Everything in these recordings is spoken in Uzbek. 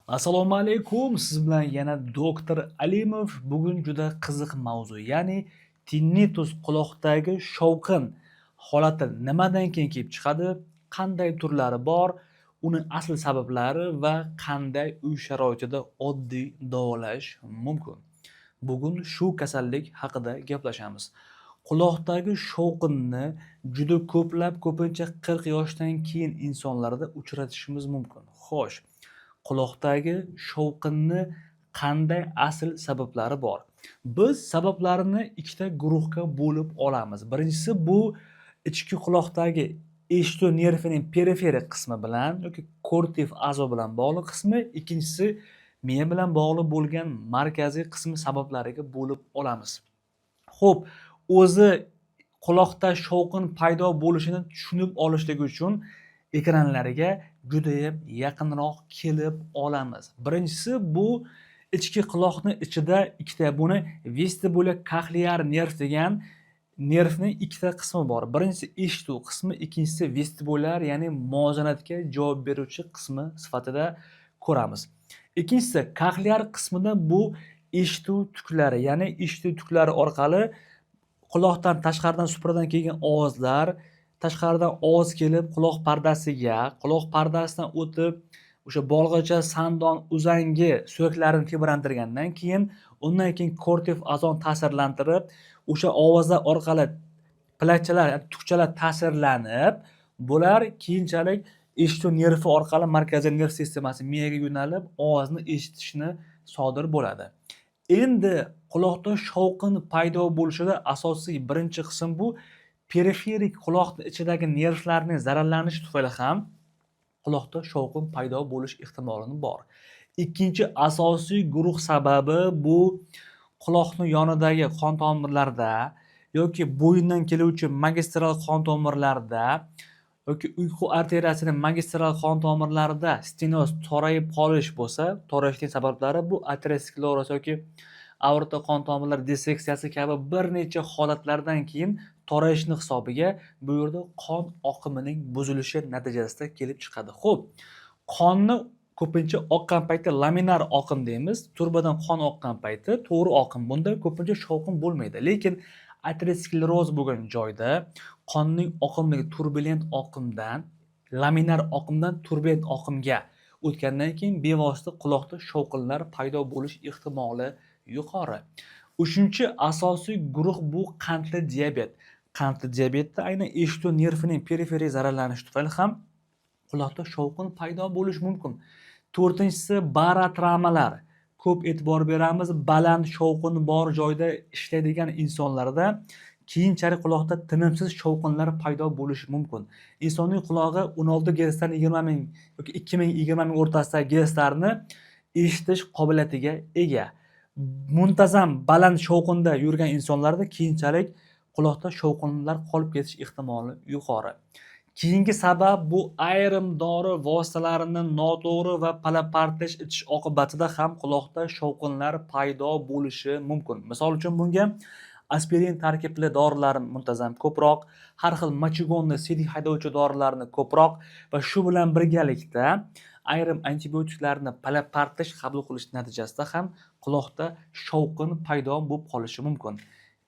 Assalomu alaykum. Siz bilan yana doktor Alimov. Bugun juda qiziq mavzu, ya'ni tinnitus quloqdagi shovqin holati nimadan keyin kelib chiqadi, qanday turlari bor, uni asl sabablari va qanday uy sharoitida oddiy davolash mumkin. Bugun shu kasallik haqida gaplashamiz. Quloqdagi shovqinni juda ko'pincha 40 yoshdan keyin insonlarda uchratishimiz mumkin. Xo'sh, quloqdagi shovqinni qanday asl sabablari bor? Biz sabablarini ikkita guruhga bo'lib olamiz. Birinchisi bu ichki quloqdagi eshituv nervining periferik qismi bilan yoki kortiv a'zo bilan bog'liq qismi, ikkinchisi miya bilan bog'liq bo'lgan markaziy qismi sabablariga bo'lib olamiz. Xo'p, o'zi quloqda shovqin paydo bo'lishini tushunib olishlik uchun ekranlariga judayam yaqinroq kelib olamiz. Birinchisi bu ichki quloqning ichida ikkita buni vestibular cochlear nerv degan nervning ikkita qismi bor. Birinchisi eshituv qismi, ikkinchisi vestibular, ya'ni muvozanatga javob beruvchi qismi sifatida ko'ramiz. Ikkinchisi cochlear qismida bu eshituv tuklari, ya'ni eshituv tuklari orqali quloqdan tashqaridan supradan kelgan ovozlar tashqaridan ovoz kelib quloq pardasiga, quloq pardasidan o'tib o'sha bolg'acha sandon uzangi suyaklarini tebrantirgandan keyin undan keyin kortiv azon ta'sirlantirib o'sha ovozlar orqali plakchalar, tukchalar ta'sirlanib, bular keyinchalik eshituv nervi orqali markaziy nerv sistemasi miyaga yo'nalib ovozni eshitishni sodir bo'ladi. Endi quloqda shovqin paydo bo'lishida asosiy birinchi qism bu periferik quloqning ichidagi nervlarning zararlanishi tufayli ham quloqda shovqin paydo bo'lish ehtimoli bor. Ikkinchi asosiy guruh sababi bu quloqning yonidagi qon tomirlarda yoki bo'yindan keluvchi magistral qon tomirlarda yoki uyqu arteriyasining magistral qon tomirlarida stenoz torayib qolish bo'lsa, torayishning sabablari bu ateroskleroz yoki aorta qon tomirlari disseksiyasi kabi bir necha holatlardan keyin torayishni hisobiga bu yerda qon oqimining buzilishi natijasida kelib chiqadi. Xo'p, qonni ko'pincha oqqan payti laminar oqim deymiz. Turbadan qon oqqan payti to'g'ri oqim. Bunda ko'pincha shovqin bo'lmaydi. Lekin ateroskleroz bo'lgan joyda qonning oqimligi turbulent oqimdan laminar oqimdan turbulent oqimga o'tgandan keyin bevosita quloqda shovqinlar paydo bo'lish ehtimoli yuqori. Uchinchi asosiy guruh bu qandli diabet. Qandli diabetda aynan eshituv nervining periferik zararlanishi tufayli ham quloqda shovqin paydo bo'lishi mumkin. To'rtinchisi barotraomalar. Ko'p e'tibor beramiz, baland shovqin bor joyda ishlaydigan insonlarda keyinchalik quloqda tinimsiz shovqinlar paydo bo'lishi mumkin. Insonning qulog'i 16 Gzdan 20 ming yoki 2020 ming o'rtasidagi Gzlarni eshitish qobiliyatiga ega. Muntazam baland shovqinda yurgan insonlarda keyinchalik quloqda shovqinlar qolib ketish ehtimoli yuqori. Keyingi sabab bu ayrim dori vositalarini noto'g'ri va palapartish ichish oqibatida ham quloqda shovqinlar paydo bo'lishi mumkin. Misol uchun bunga aspirin tarkibli dorilar muntazam ko'proq, har xil mochigonni siydik haydovchi dorilarni ko'proq va shu bilan birgalikda ayrim antibiotiklarni palapartish qabul qilish natijasida ham quloqda shovqin paydo bo'lib qolishi mumkin.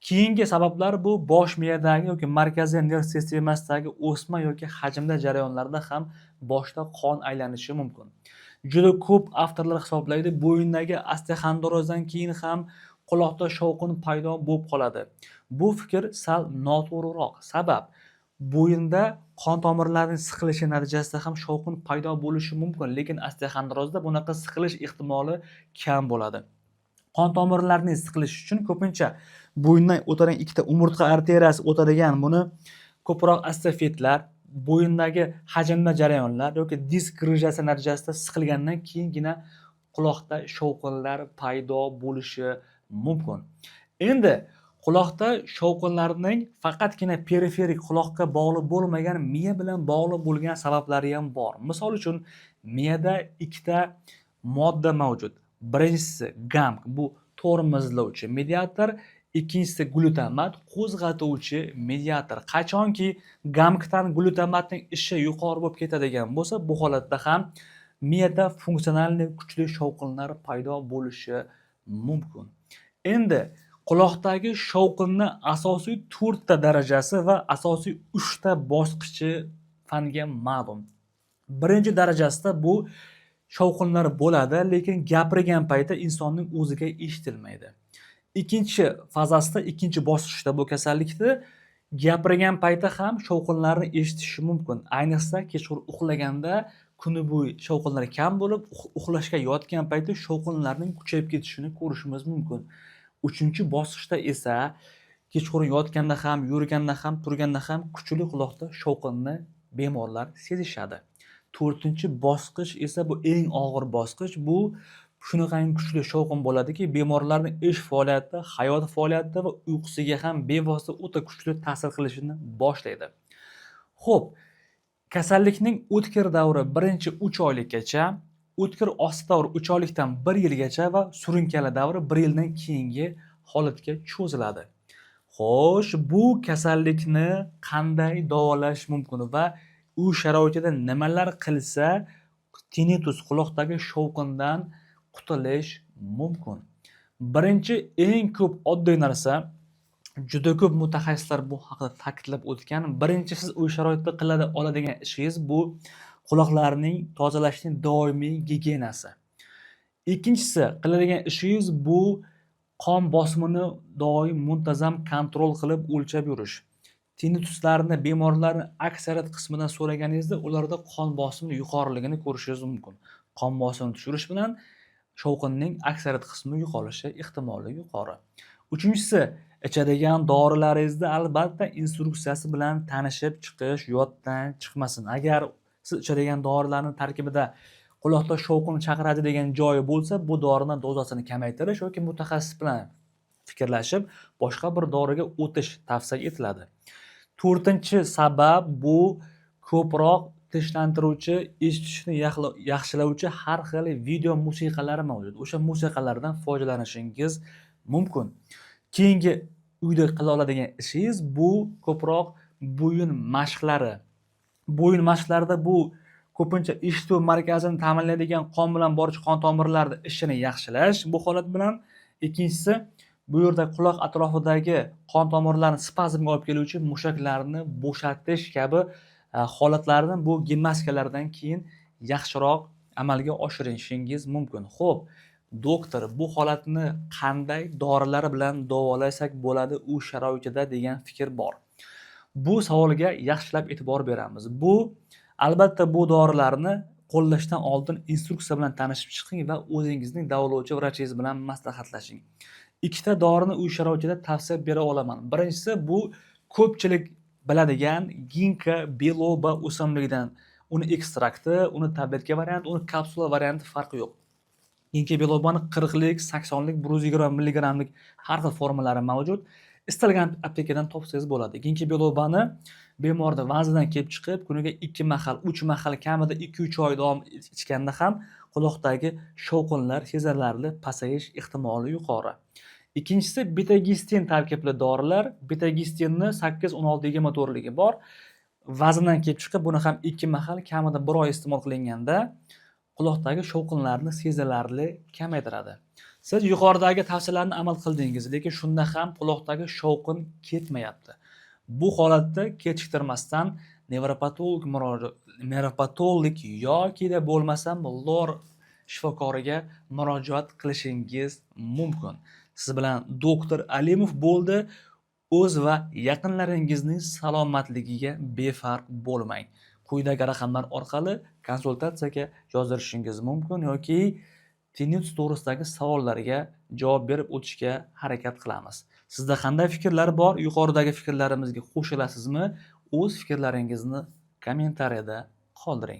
Keyingi sabablar bu bosh miyadagi yoki markaziy nerv sistemasidagi o'sma yoki hajmda jarayonlarda ham boshda qon aylanishi mumkin. Juda ko'p avtorlar hisoblaydi, bo'yindagi osteoxondrozdan keyin ham quloqda shovqin paydo bo'lib qoladi. Bu fikr sal noto'g'riroq. Sabab bo'yinda qon tomirlarining siqilishi natijasida ham shovqin paydo bo'lishi mumkin, lekin osteoxondrozda bunaqa siqilish ehtimoli kam bo'ladi. Qon tomirlarining siqilishi uchun ko'pincha bo'yindan o'tadigan ikkita umurtqa arteriyasi o'tadigan, buni ko'proq astafetlar, bo'yindagi hajmda jarayonlar yoki disk grijasi natijasida siqilgandan keyingina quloqda shovqinlar paydo bo'lishi mumkin. Endi quloqda shovqinlarning faqatgina periferik quloqqa bog'liq bo'lmagan, miya bilan bog'liq bo'lgan sabablari ham bor. Misol uchun, miyada ikkita modda mavjud. Birinchisi GAMK, bu tormozlovchi mediator, ikkinchisi glutamat, qo'zg'atuvchi mediator. Qachonki GAMKdan glutamatning ishi yuqori bo'lib ketadigan bo'lsa, bu holatda ham miyada funksionalniy kuchli shovqinlar paydo bo'lishi mumkin. Endi quloqdagi shovqinni asosiy 4 ta darajasi va asosiy 3 ta bosqichi fanga ma'lum. Birinchi darajasida bu shovqinlar bo'ladi, lekin gapirgan paytda insonning o'ziga eshitilmaydi. Ikkinchi fazasida, ikkinchi bosqichda bu kasallikda gapirgan paytda ham shovqinlarni eshitishi mumkin. Ayniqsa kechqurun uxlaganda kuni bo'yi shovqinlar kam bo'lib, uxlashga yotgan paytda shovqinlarning kuchayib ketishini ko'rishimiz mumkin. Uchinchi bosqichda esa kechqurun yotganda ham, yurganda ham, turganda ham kuchli quloqda shovqinni bemorlar sezishadi. To'rtinchi bosqich esa bu eng og'ir bosqich. Bu shunaqangi kuchli shovqin bo'ladiki, bemorlarning ish faoliyati, hayot faoliyati va uyqusiga ham bevosita o'ta kuchli ta'sir qilishini boshlaydi. Xo'p, kasallikning o'tkir davri birinchi 3 oylikgacha, o'tkir osti davri 3 oylikdan 1 yilgacha va surunkali davri 1 yildan keyingi holatga cho'ziladi. Xo'sh, bu kasallikni qanday davolash mumkin va u sharoitida nimalar qilsa tinnitus quloqdagi shovqindan qutulish mumkin? Birinchi eng ko'p oddiy narsa, juda ko'p mutaxassislar bu haqida ta'kidlab o'tgan. Birinchi siz u sharoitda qila oladigan ishingiz bu quloqlarning tozalashning doimiy gigiyenasi. Ikkinchisi qiladigan ishingiz bu qon bosimini doim muntazam kontrol qilib o'lchab yurish. Tinnituslarni bemorlarning aksariyat qismidan so'raganingizda ularda qon bosimi yuqoriligini ko'rishingiz mumkin. Qon bosimini tushirish bilan shovqinning aksariyat qismi yo'qolishi ehtimoli yuqori. Uchinchisi, ichadigan dorilaringizda albatta instruksiyasi bilan tanishib chiqish, yoddan chiqmasin. Agar siz ichadigan dorilarning tarkibida quloqda shovqin chaqiradi degan joyi bo'lsa, bu dorining dozasini kamaytirish yoki mutaxassis bilan fikrlashib boshqa bir doriga o'tish tavsiya etiladi. To'rtinchi sabab bu ko'proq tinchlantiruvchi, eshitishni yaxshilovchi har xil video musiqalar mavjud. O'sha musiqalardan foydalanishingiz mumkin. Keyingi uyda qila oladigan ishingiz bu ko'proq bo'yin mashqlari. Bo'yin mashqlarida bu ko'pincha eshituv markazini ta'minlaydigan qon bilan boruvchi qon tomirlarida ishini yaxshilash bu holat bilan. Ikkinchisi, bu yerda quloq atrofidagi qon tomirlarni spazmga olib keluvchi mushaklarni bo'shatish kabi holatlarni bu gimnastikalardan keyin yaxshiroq amalga oshirishingiz mumkin. Xo'p, doktor, bu holatni qanday dorilar bilan davolasak bo'ladi u sharoitida degan fikr bor. Bu savolga yaxshilab e'tibor beramiz. Bu albatta bu dorilarni qo'llashdan oldin instruksiya bilan tanishib chiqing va o'zingizning davolovchi vrachingiz bilan maslahatlashing. Ikkita dorini uy sharoitida tavsiya bera olaman. Birinchisi bu ko'pchilik biladigan ginka biloba o'simligidan. Uni ekstrakti, uni tabletka varianti, uni kapsula varianti farqi yo'q. Ginka bilobani 40lik, 80lik, 120 milligramlik har xil formalari mavjud. Istalgan aptekadan topsangiz bo'ladi. Ginka bilobani bemorda vaznidan kelib chiqib, kuniga 2 mahal, 3 mahal, kamida 2-3 oy davom ichganda ham quloqdagi shovqinlar sezilarli pasayish ehtimoli yuqori. Ikkinchisi betagistin tarkibli dorilar. Betagistinni 8-16-24 ligi bor. Vazndan kelib chiqib, buni ham 2 mahal, kamida 1 oy iste'mol qilinganda quloqdagi shovqinlarni sezilarli kamaytiradi. Siz yuqoridagi tavsiyalarni amal qildingiz, lekin shunda ham quloqdagi shovqin ketmayapti. Bu holatda kechiktirmasdan nevropatolog yoki da bo'lmasam lor shifokoriga murojaat qilishingiz mumkin. Siz bilan doktor Alimov bo'ldi. O'z va yaqinlaringizning salomatligiga befarq bo'lmang. Quyidagi raqamlar orqali konsultatsiyaga yozirishingiz mumkin yoki tinnitus to'g'risidagi savollarga javob berib o'tishga harakat qilamiz. Sizda qanday fikrlar bor? Yuqoridagi fikrlarimizga qo'shilasizmi? O'z fikrlaringizni kommentariyada qoldiring.